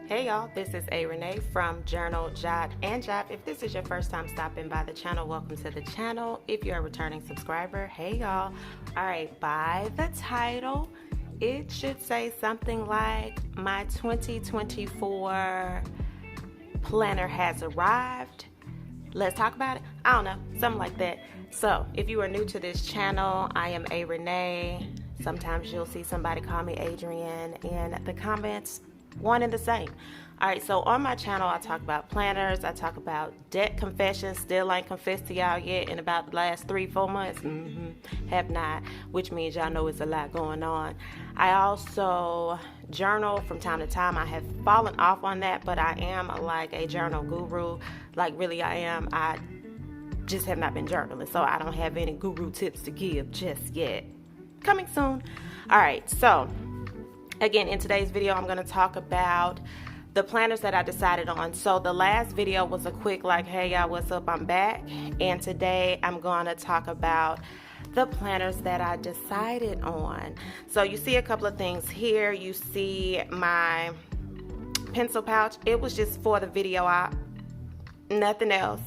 Hey y'all, this is A. Renee from Journal, Jot, and Jot. If this is your first time stopping by the channel, welcome to the channel. If you're a returning subscriber, hey y'all. Alright, by the title, it should say something like, my 2024 planner has arrived. Let's talk about it. I don't know, something like that. So, if you are new to this channel, I am A. Renee. Sometimes you'll see somebody call me Adrienne in the comments. One and the same. Alright, so on my channel I talk about planners, I talk about debt confessions. Still ain't confessed to y'all yet in about the last 3-4 months. Have not, which means y'all know it's a lot going on. I also journal from time to time. I have fallen off on that, but I am like a journal guru. Like really I am. I just have not been journaling, so I don't have any guru tips to give just yet. Coming soon. Alright, so again, in today's video, I'm going to talk about the planners that I decided on. So the last video was a quick like, hey y'all, what's up? I'm back. And today I'm going to talk about the planners that I decided on. So you see a couple of things here. You see my pencil pouch. It was just for the video, nothing else.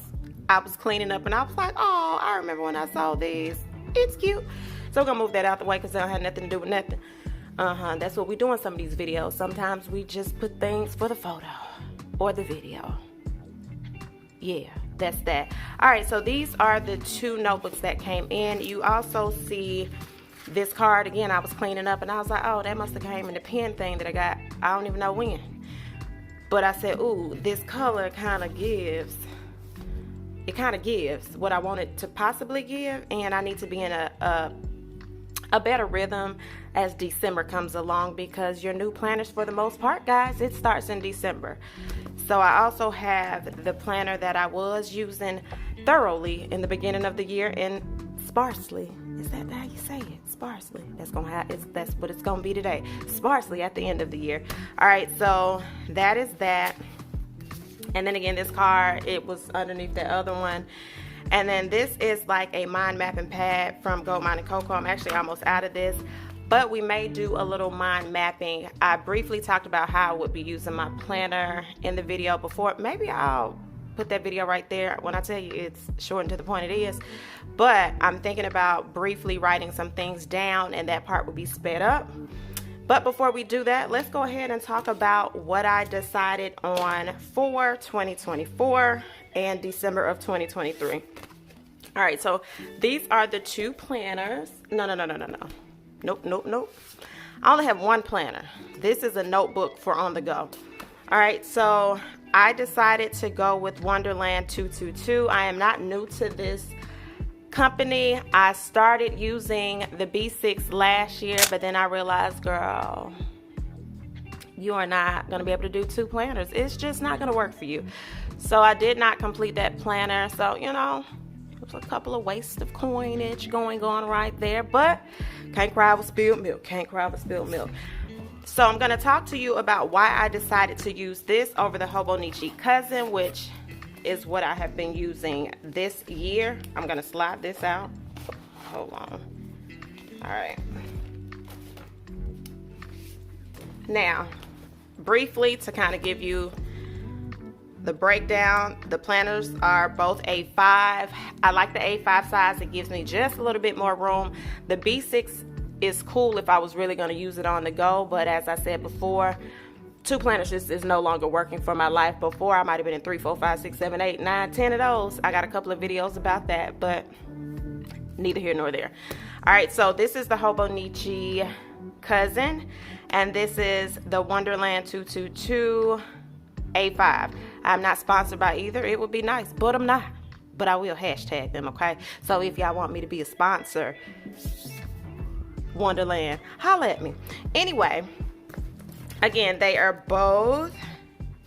I was cleaning up and I was like, oh, I remember when I saw these. It's cute. So we're going to move that out the way because they don't have nothing to do with nothing. That's what we do in some of these videos. Sometimes we just put things for the photo or the video. Yeah, that's that. Alright, so these are the two notebooks that came in. You also see this card. Again, I was cleaning up and I was like, oh, that must have came in the pen thing that I got. I don't even know when. But I said, ooh, this color kind of gives. It kind of gives what I wanted to possibly give. And I need to be in a better rhythm as December comes along, because your new planners, for the most part, guys, it starts in December. So I also have the planner that I was using thoroughly in the beginning of the year and sparsely. Is that how you say it? Sparsely. That's what it's gonna be today. Sparsely at the end of the year. All right, so that is that. And then again, this card, it was underneath the other one. And then this is like a mind mapping pad from Gold Mine and Cocoa. I'm actually almost out of this, but we may do a little mind mapping. I briefly talked about how I would be using my planner in the video before. Maybe I'll put that video right there. When I tell you it's short and to the point, it is. But I'm thinking about briefly writing some things down, and that part will be sped up. But before we do that, let's go ahead and talk about what I decided on for 2024 and December of 2023. All right, so these are the two planners. No. Nope. I only have one planner. This is a notebook for on the go. All right, so I decided to go with Wonderland 222. I am not new to this company. I started using the B6 last year, but then I realized, girl, you are not going to be able to do two planners. It's just not going to work for you. So I did not complete that planner. So, you know, there's a couple of waste of coinage going on right there, but can't cry with spilled milk. Can't cry with spilled milk. So I'm going to talk to you about why I decided to use this over the Hobonichi Cousin, which is what I have been using this year. I'm going to slide this out. Hold on. All right. Now, briefly to kind of give you the breakdown, the planners are both A5. I like the A5 size. It gives me just a little bit more room. The B6 is cool if I was really going to use it on the go, but as I said before, two planners just is no longer working for my life. Before, I might have been in 3, 4, 5, 6, 7, 8, 9, 10 of those. I got a couple of videos about that, but neither here nor there. All right, so this is the Hobonichi Cousin, and this is the Wonderland 222 A5. I'm not sponsored by either. It would be nice, but I'm not. But I will hashtag them, okay? So if y'all want me to be a sponsor, Wonderland, holla at me. Anyway, again, they are both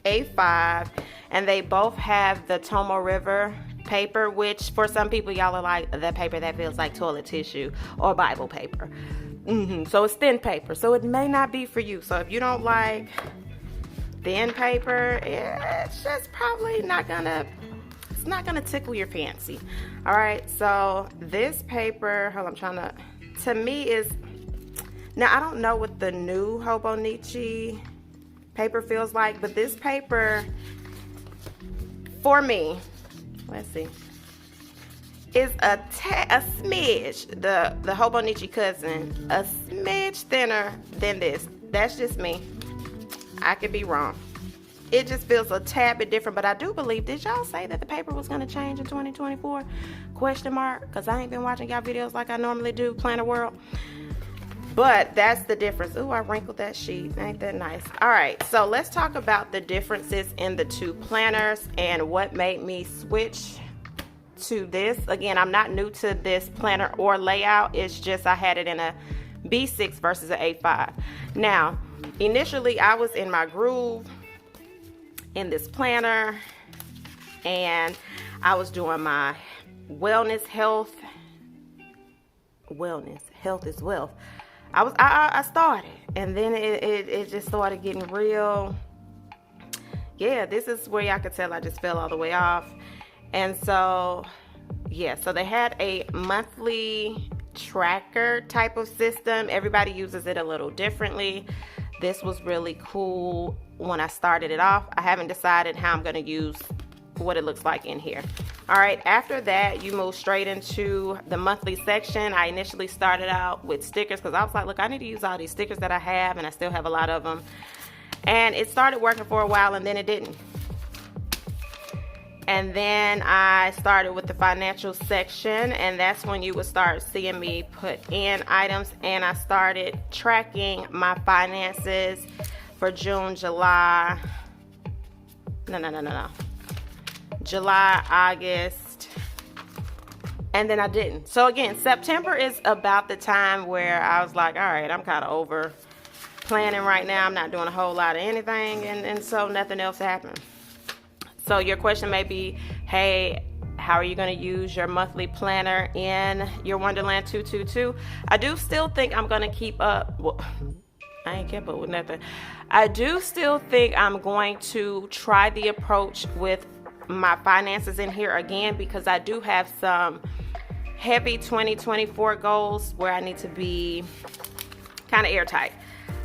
A5, and they both have the Tomo River paper, which for some people, y'all are like, that paper that feels like toilet tissue or Bible paper. So it's thin paper, so it may not be for you. So if you don't like thin paper, it's just probably not gonna, it's not gonna tickle your fancy. All right, so this paper, hold on, I'm trying to me is, now I don't know what the new Hobonichi paper feels like, but this paper, for me, let's see, is a smidge, the Hobonichi cousin, a smidge thinner than this. That's just me. I could be wrong. It just feels a tad bit different, but I do believe, did y'all say that the paper was going to change in 2024? Question mark, because I ain't been watching y'all videos like I normally do, Planner World. But that's the difference. Ooh, I wrinkled that sheet. Ain't that nice? All right, so let's talk about the differences in the two planners and what made me switch to this. Again, I'm not new to this planner or layout. It's just I had it in a B6 versus an A5. Now, initially I was in my groove in this planner, and I was doing my health is wealth. I started, and then it just started getting real. Yeah, this is where y'all could tell I just fell all the way off. And so yeah, so they had a monthly tracker type of system. Everybody uses it a little differently. This was really cool when I started it off. I haven't decided how I'm going to use what it looks like in here. All right, after that, you move straight into the monthly section. I initially started out with stickers because I was like, look, I need to use all these stickers that I have, and I still have a lot of them. And it started working for a while, and then it didn't. And then I started with the financial section, and that's when you would start seeing me put in items, and I started tracking my finances for June, July, July, August, and then I didn't. So again, September is about the time where I was like, all right, I'm kind of over planning right now. I'm not doing a whole lot of anything, and so nothing else happened. So your question may be, hey, how are you going to use your monthly planner in your Wonderland 222? I do still think I'm going to keep up. Well, I ain't kept up with nothing. I do still think I'm going to try the approach with my finances in here again, because I do have some heavy 2024 goals where I need to be kind of airtight.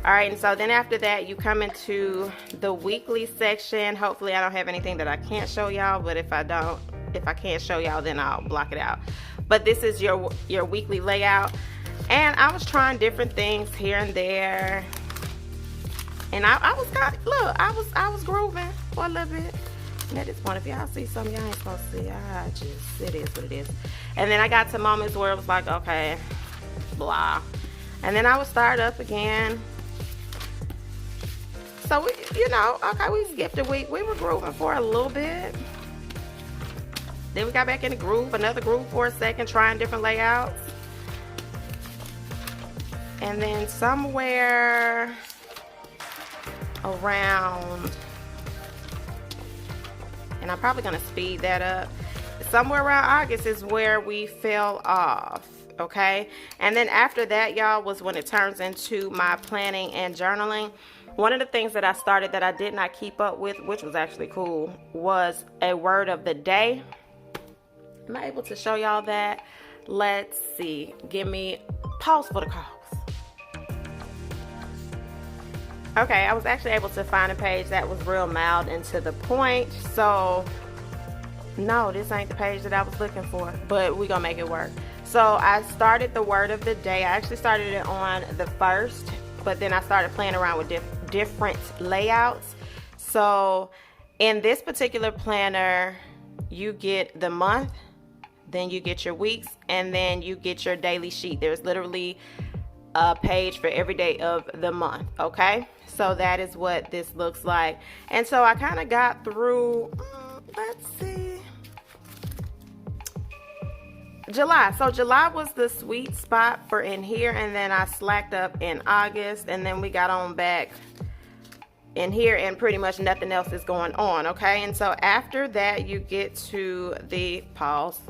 All right, and so then after that, you come into the weekly section. Hopefully I don't have anything that I can't show y'all, but if I can't show y'all, then I'll block it out. But this is your weekly layout, and I was trying different things here and there, and I was grooving for a little bit. And at this point, if y'all see something y'all ain't supposed to see, it is what it is. And then I got to moments where it was like, okay, blah, and then I would start up again. So we skipped a week. We were grooving for a little bit. Then we got back in the groove, another groove for a second, trying different layouts. And then somewhere around, and I'm probably gonna speed that up, somewhere around August is where we fell off. Okay, and then after that, y'all, was when it turns into my planning and journaling. One of the things that I started that I did not keep up with, which was actually cool, was a word of the day. Am I able to show y'all that? Let's see. Give me pause for the calls. Okay, I was actually able to find a page that was real mild and to the point. So, no, this ain't the page that I was looking for, but we're gonna make it work. So I started the word of the day. I actually started it on the 1st, but then I started playing around with different layouts. So in this particular planner, you get the month, then you get your weeks, and then you get your daily sheet. There's literally a page for every day of the month. Okay, so that is what this looks like. And so I kind of got through, let's see, July. So July was the sweet spot for in here, and then I slacked up in August, and then we got on back in here, and pretty much nothing else is going on. Okay, and so after that, you get to the pause.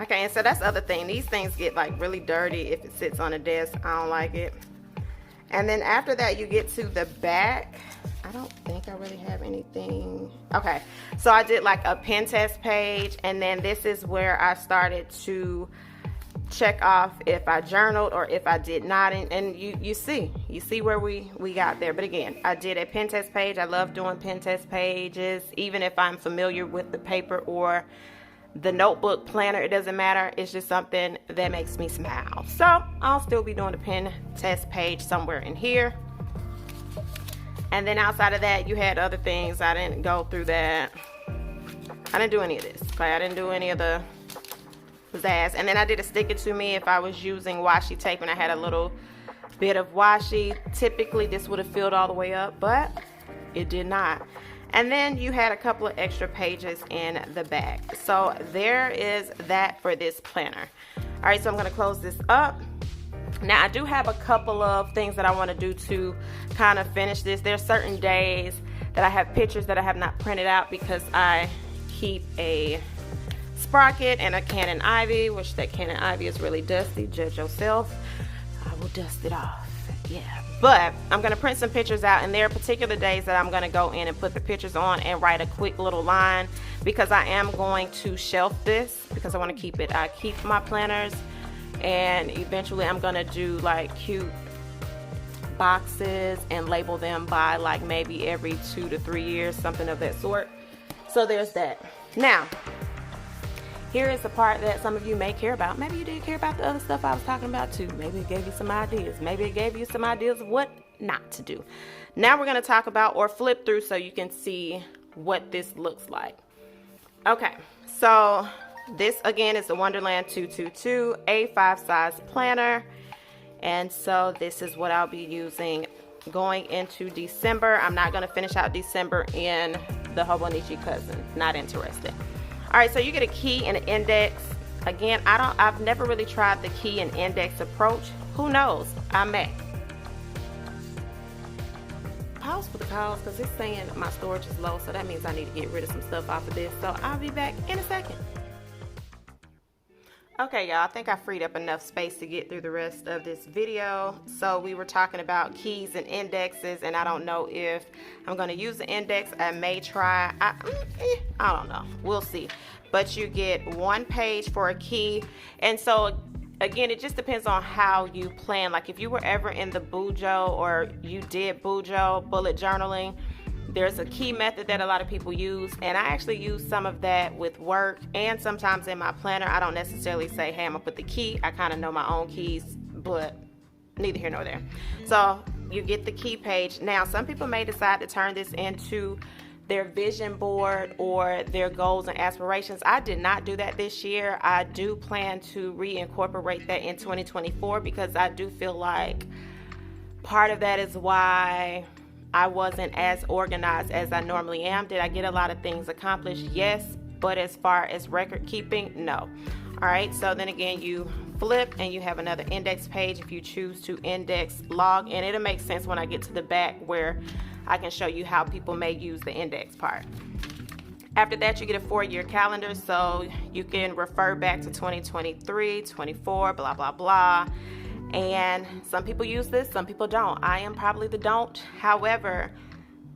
Okay, and so that's the other thing. These things get like really dirty if it sits on a desk. I don't like it. And then after that, you get to the back. I don't think I really have anything. Okay, so I did like a pen test page, and then this is where I started to check off if I journaled or if I did not, and you see where we got there. But again, I did a pen test page. I love doing pen test pages, even if I'm familiar with the paper or the notebook planner. It doesn't matter. It's just something that makes me smile. So I'll still be doing the pen test page somewhere in here. And then outside of that, you had other things. I didn't go through that. I didn't do any of this. Okay, I didn't do any of the pizzazz. And then I did a stick it to me if I was using washi tape and I had a little bit of washi. Typically this would have filled all the way up, but it did not. And then you had a couple of extra pages in the back. So there is that for this planner. All right, so I'm gonna close this up. Now I do have a couple of things that I want to do to kind of finish this. There's certain days that I have pictures that I have not printed out because I keep a sprocket and a Canon Ivy, which that Canon Ivy is really dusty. Judge yourself. I will dust it off. Yeah, but I'm gonna print some pictures out, and there are particular days that I'm gonna go in and put the pictures on and write a quick little line, because I am going to shelf this because I want to keep it. I keep my planners, and eventually I'm gonna do like cute boxes and label them by like maybe every 2 to 3 years, something of that sort. So there's that. Now here is the part that some of you may care about. Maybe you did care about the other stuff I was talking about too. Maybe it gave you some ideas. Maybe it gave you some ideas of what not to do. Now we're gonna talk about, or flip through so you can see what this looks like. Okay, so this again is the Wonderland 222 A5 size planner. And so this is what I'll be using going into December. I'm not gonna finish out December in the Hobonichi Cousin. Not interested. All right, so you get a key and an index. Again, I've never really tried the key and index approach. Who knows? I may. Pause for the cause because it's saying my storage is low, so that means I need to get rid of some stuff off of this. So I'll be back in a second. Okay, y'all, I think I freed up enough space to get through the rest of this video. So we were talking about keys and indexes, and I don't know if I'm going to use the index. I may try. I don't know. We'll see. But you get one page for a key. And so, again, it just depends on how you plan. Like if you were ever in the Bujo, or you did Bujo, bullet journaling, there's a key method that a lot of people use, and I actually use some of that with work and sometimes in my planner. I don't necessarily say, hey, I'm gonna put the key. I kind of know my own keys, but neither here nor there. So you get the key page. Now, some people may decide to turn this into their vision board or their goals and aspirations. I did not do that this year. I do plan to reincorporate that in 2024 because I do feel like part of that is why I wasn't as organized as I normally am. Did I get a lot of things accomplished? Yes, but as far as record keeping, no. All right, so then again, you flip and you have another index page if you choose to index log, and it'll make sense when I get to the back where I can show you how people may use the index part. After that, you get a 4-year calendar, so you can refer back to 2023, 24, blah, blah, blah. And some people use this, some people don't. I am probably the don't. However,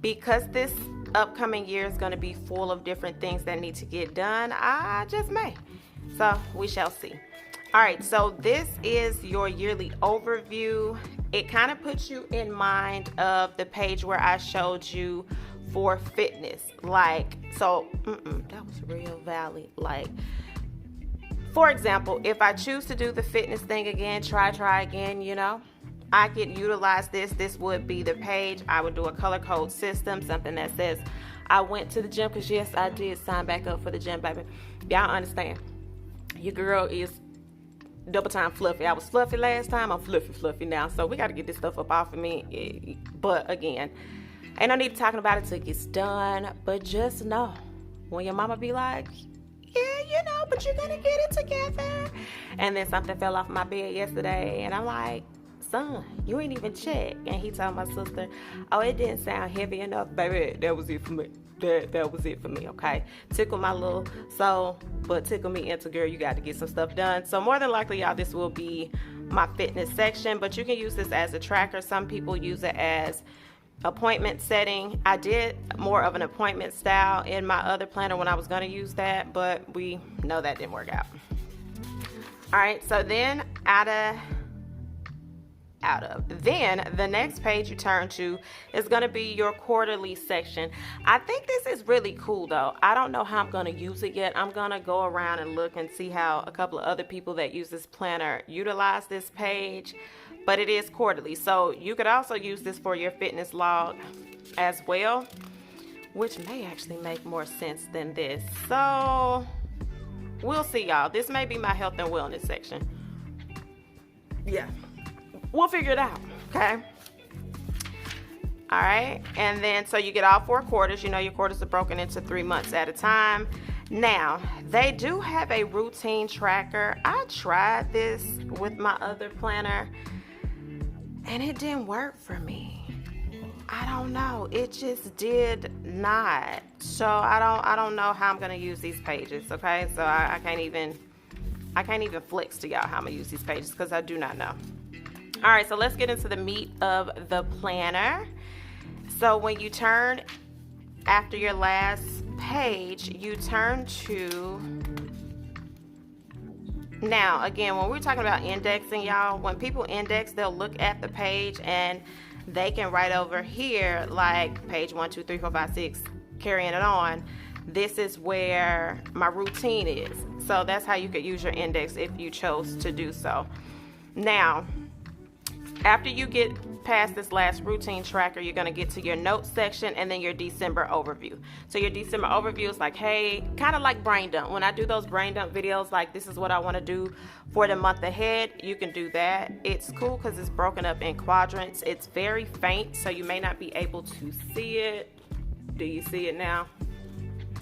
because this upcoming year is going to be full of different things that need to get done, I just may. So we shall see. All right, so this is your yearly overview. It kind of puts you in mind of the page where I showed you for fitness. Like, so, that was real valley. Like, for example, if I choose to do the fitness thing again, try again, you know, I could utilize this. This would be the page. I would do a color code system, something that says I went to the gym, because yes, I did sign back up for the gym, baby. Y'all understand. Your girl is double time fluffy. I was fluffy last time. I'm fluffy now. So we got to get this stuff up off of me. But again, ain't no need to talking about it till it gets done. But just know, when your mama be like, yeah, you know, but you're gonna get it together. And then something fell off my bed yesterday, and I'm like, son, you ain't even checked. And he told my sister, oh, it didn't sound heavy enough, baby. That was it for me. That was it for me, okay? Tickle my little soul, but tickle me into, girl, you got to get some stuff done. So more than likely, y'all, this will be my fitness section, but you can use this as a tracker. Some people use it as appointment setting. I did more of an appointment style in my other planner when I was going to use that, but we know that didn't work out. All right, so then then the next page you turn to is going to be your quarterly section. I think this is really cool though. I don't know how I'm going to use it yet. I'm going to go around and look and see how a couple of other people that use this planner utilize this page, but it is quarterly. So you could also use this for your fitness log as well, which may actually make more sense than this. So we'll see, y'all. This may be my health and wellness section. Yeah. We'll figure it out, okay? All right, and then so you get all 4 quarters. You know your quarters are broken into 3 months at a time. Now, they do have a routine tracker. I tried this with my other planner, and it didn't work for me. I don't know. It just did not. So I don't know how I'm gonna use these pages, okay? So I can't even flex to y'all how I'm gonna use these pages because I do not know. All right, so let's get into the meat of the planner. So when you turn after your last page, you turn to, now again, when we're talking about indexing, y'all, when people index, they'll look at the page and they can write over here like page 1, 2, 3, 4, 5, 6, carrying it on. This is where my routine is. So that's how you could use your index if you chose to do so. Now, after you get past this last routine tracker, you're going to get to your notes section and then your December overview. So your December overview is like, hey, kind of like brain dump. When I do those brain dump videos, like this is what I want to do for the month ahead, you can do that. It's cool because it's broken up in quadrants. It's very faint, so you may not be able to see it. Do you see it now?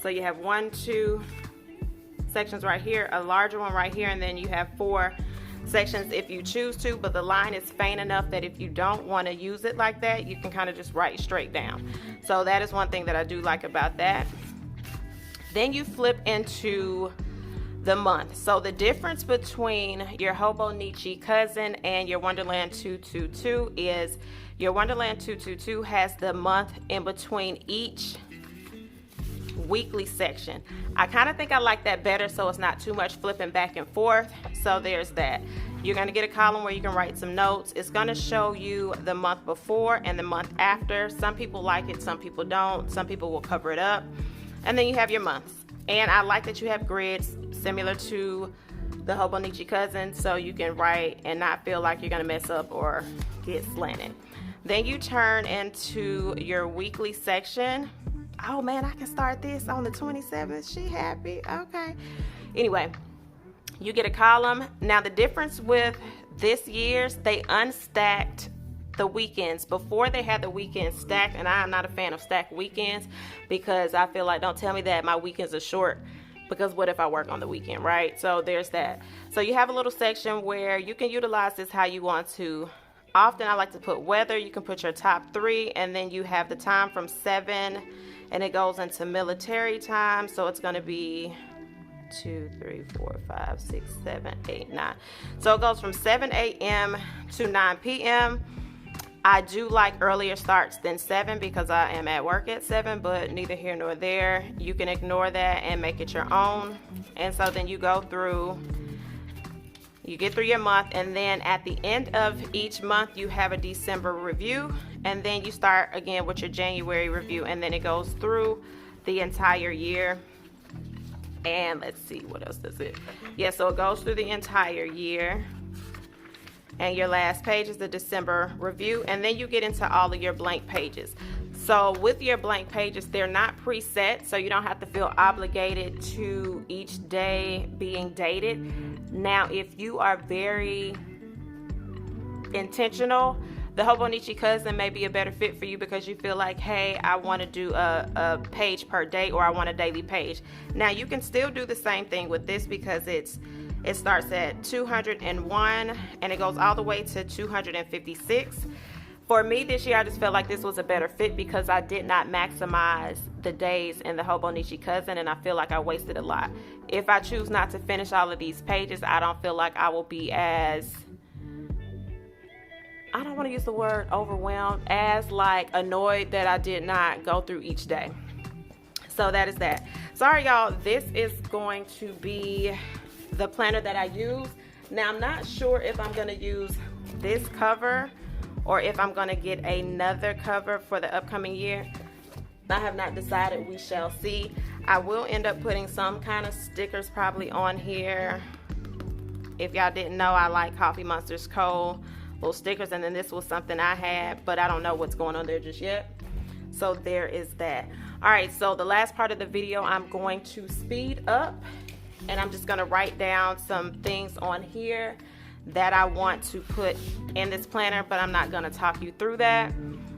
So you have 1, 2 sections right here, a larger one right here, and then you have 4 sections if you choose to, but the line is faint enough that if you don't want to use it like that, you can kind of just write straight down. So that is one thing that I do like about that. Then you flip into the month. So the difference between your Hobonichi Cousin and your Wonderland 222 is your Wonderland 222 has the month in between each weekly section. I kind of think I like that better, so it's not too much flipping back and forth. So there's that. You're going to get a column where you can write some notes. It's going to show you the month before and the month after. Some people like it, some people don't. Some people will cover it up. And then you have your months. And I like that you have grids similar to the Hobonichi Cousin, so you can write and not feel like you're going to mess up or get slanted. Then you turn into your weekly section. Oh man, I can start this on the 27th. She happy? Okay. Anyway, you get a column. Now the difference with this year's, they unstacked the weekends. Before they had the weekends stacked, and I am not a fan of stacked weekends because I feel like, don't tell me that my weekends are short, because what if I work on the weekend, right? So there's that. So you have a little section where you can utilize this how you want to. Often I like to put weather. You can put your top 3, and then you have the time from 7, and it goes into military time. So it's going to be 2, 3, 4, 5, 6, 7, 8, 9. So it goes from 7 a.m. to 9 p.m. I do like earlier starts than 7 because I am at work at 7, but neither here nor there. You can ignore that and make it your own. And so then you go through, you get through your month, and then at the end of each month you have a December review, and then you start again with your January review, and then it goes through the entire year. And let's see, what else does it? Yeah, so it goes through the entire year. And your last page is the December review, and then you get into all of your blank pages. So with your blank pages, they're not preset, so you don't have to feel obligated to each day being dated. Now, if you are very intentional, the Hobonichi Cousin may be a better fit for you because you feel like, hey, I want to do a page per day, or I want a daily page. Now, you can still do the same thing with this because it starts at 201 and it goes all the way to 256. For me this year, I just felt like this was a better fit because I did not maximize the days in the Hobonichi Cousin, and I feel like I wasted a lot. If I choose not to finish all of these pages, I don't feel like I will be as, I don't want to use the word overwhelmed, as like annoyed that I did not go through each day. So that is that. Sorry y'all, this is going to be the planner that I use. Now I'm not sure if I'm going to use this cover or if I'm going to get another cover for the upcoming year. I have not decided. We shall see. I will end up putting some kind of stickers probably on here. If y'all didn't know, I like Coffee Monster's Cold little stickers, and then this was something I had, but I don't know what's going on there just yet. So there is that. All right, so the last part of the video I'm going to speed up, and I'm just going to write down some things on here that I want to put in this planner, but I'm not going to talk you through that.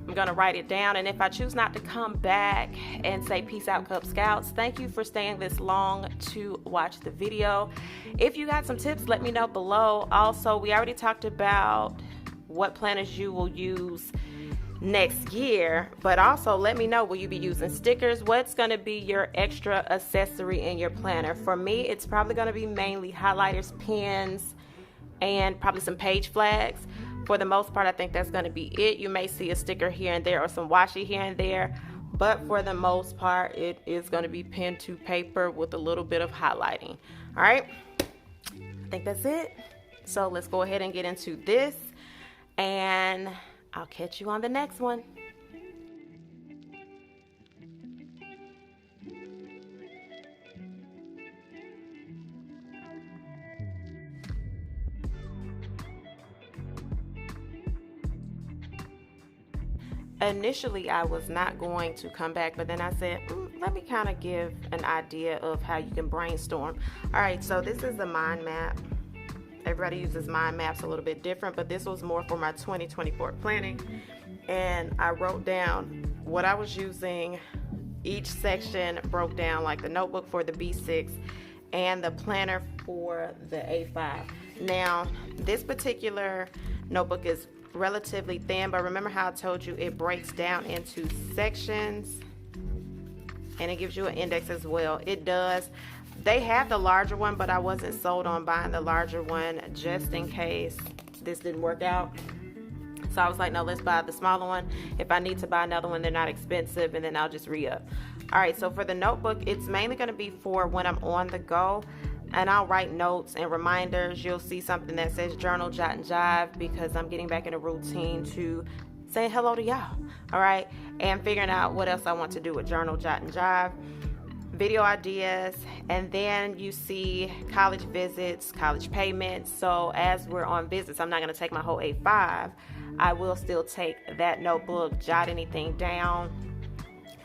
I'm going to write it down, and if I choose not to come back and say peace out, Cub Scouts, thank you for staying this long to watch the video. If you got some tips, let me know below. Also, we already talked about what planners you will use next year, but also let me know, will you be using stickers? What's going to be your extra accessory in your planner? For me, it's probably going to be mainly highlighters, pens, and probably some page flags. For the most part, I think that's going to be it. You may see a sticker here and there or some washi here and there, but for the most part, it is going to be pen to paper with a little bit of highlighting. All right, I think that's it. So let's go ahead and get into this, and I'll catch you on the next one. Initially, I was not going to come back, but then I said, let me kind of give an idea of how you can brainstorm. All right, so this is the mind map. Everybody uses mind maps a little bit different, but this was more for my 2024 planning. And I wrote down what I was using. Each section broke down, like the notebook for the B6 and the planner for the A5. Now, this particular notebook is relatively thin, but remember how I told you it breaks down into sections, and it gives you an index as well. It does. They have the larger one, but I wasn't sold on buying the larger one just in case this didn't work out. So I was like, no, let's buy the smaller one. If I need to buy another one, they're not expensive, and then I'll just re-up. All right, so for the notebook, it's mainly going to be for when I'm on the go, and I'll write notes and reminders. You'll see something that says journal, jot, and jive, because I'm getting back in a routine to say hello to y'all. All right, and figuring out what else I want to do with journal, jot, and jive. Video ideas, and then you see college visits, college payments. So as we're on visits, I'm not going to take my whole A5. I will still take that notebook, jot anything down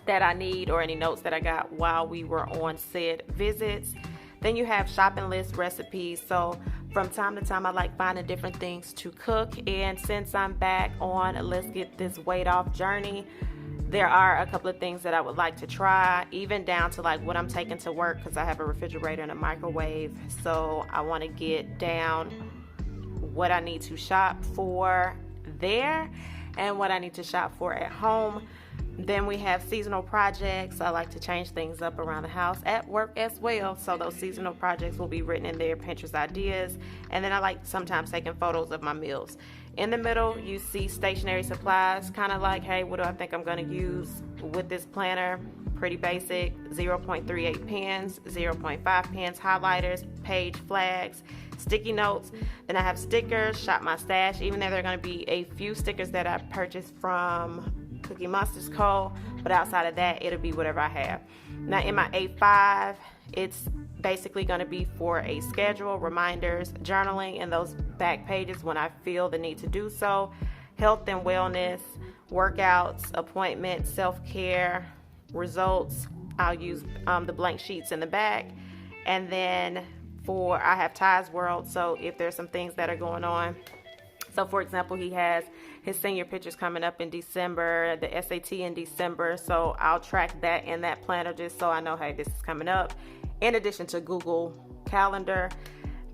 that I need or any notes that I got while we were on said visits. Then you have shopping list recipes. So from time to time, I like finding different things to cook. And since I'm back on let's get this weight off journey, there are a couple of things that I would like to try, even down to like what I'm taking to work, because I have a refrigerator and a microwave. So I want to get down what I need to shop for there and what I need to shop for at home. Then we have seasonal projects. I like to change things up around the house, at work as well. So those seasonal projects will be written in there, Pinterest ideas. And then I like sometimes taking photos of my meals. In the middle, you see stationery supplies, kind of like, hey, what do I think I'm going to use with this planner? Pretty basic, 0.38 pens, 0.5 pens, highlighters, page flags, sticky notes. Then I have stickers, shop my stash, even though there are going to be a few stickers that I purchased from Cookie Monster's Co. But outside of that, it'll be whatever I have. Now in my A5, it's basically going to be for a schedule, reminders, journaling, and those back pages when I feel the need to do so. Health and wellness, workouts, appointments, self-care, results. I'll use the blank sheets in the back. And then I have Ty's World, so if there's some things that are going on. So for example, he has his senior pictures coming up in December, the SAT in December. So I'll track that in that planner just so I know, hey, this is coming up. In addition to Google Calendar.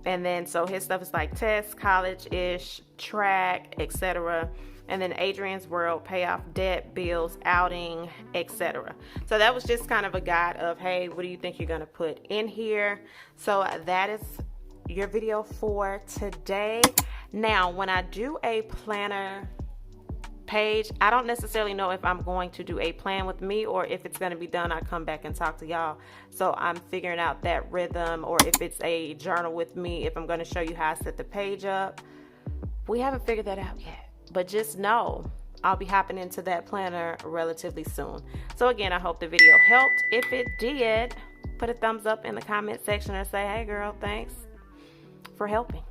And then so his stuff is like tests, college-ish, track, etc. And then Adrian's World, pay off debt, bills, outing, etc. So that was just kind of a guide of, hey, what do you think you're going to put in here? So that is your video for today. Now, when I do a planner page. I don't necessarily know if I'm going to do a plan with me or if it's going to be done, I come back and talk to y'all. So I'm figuring out that rhythm, or if it's a journal with me, if I'm going to show you how I set the page up. We haven't figured that out yet, but just know I'll be hopping into that planner relatively soon. So again, I hope the video helped. If it did, put a thumbs up in the comment section or say, hey girl, thanks for helping.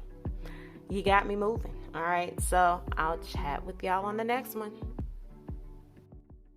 You got me moving. All right, so I'll chat with y'all on the next one.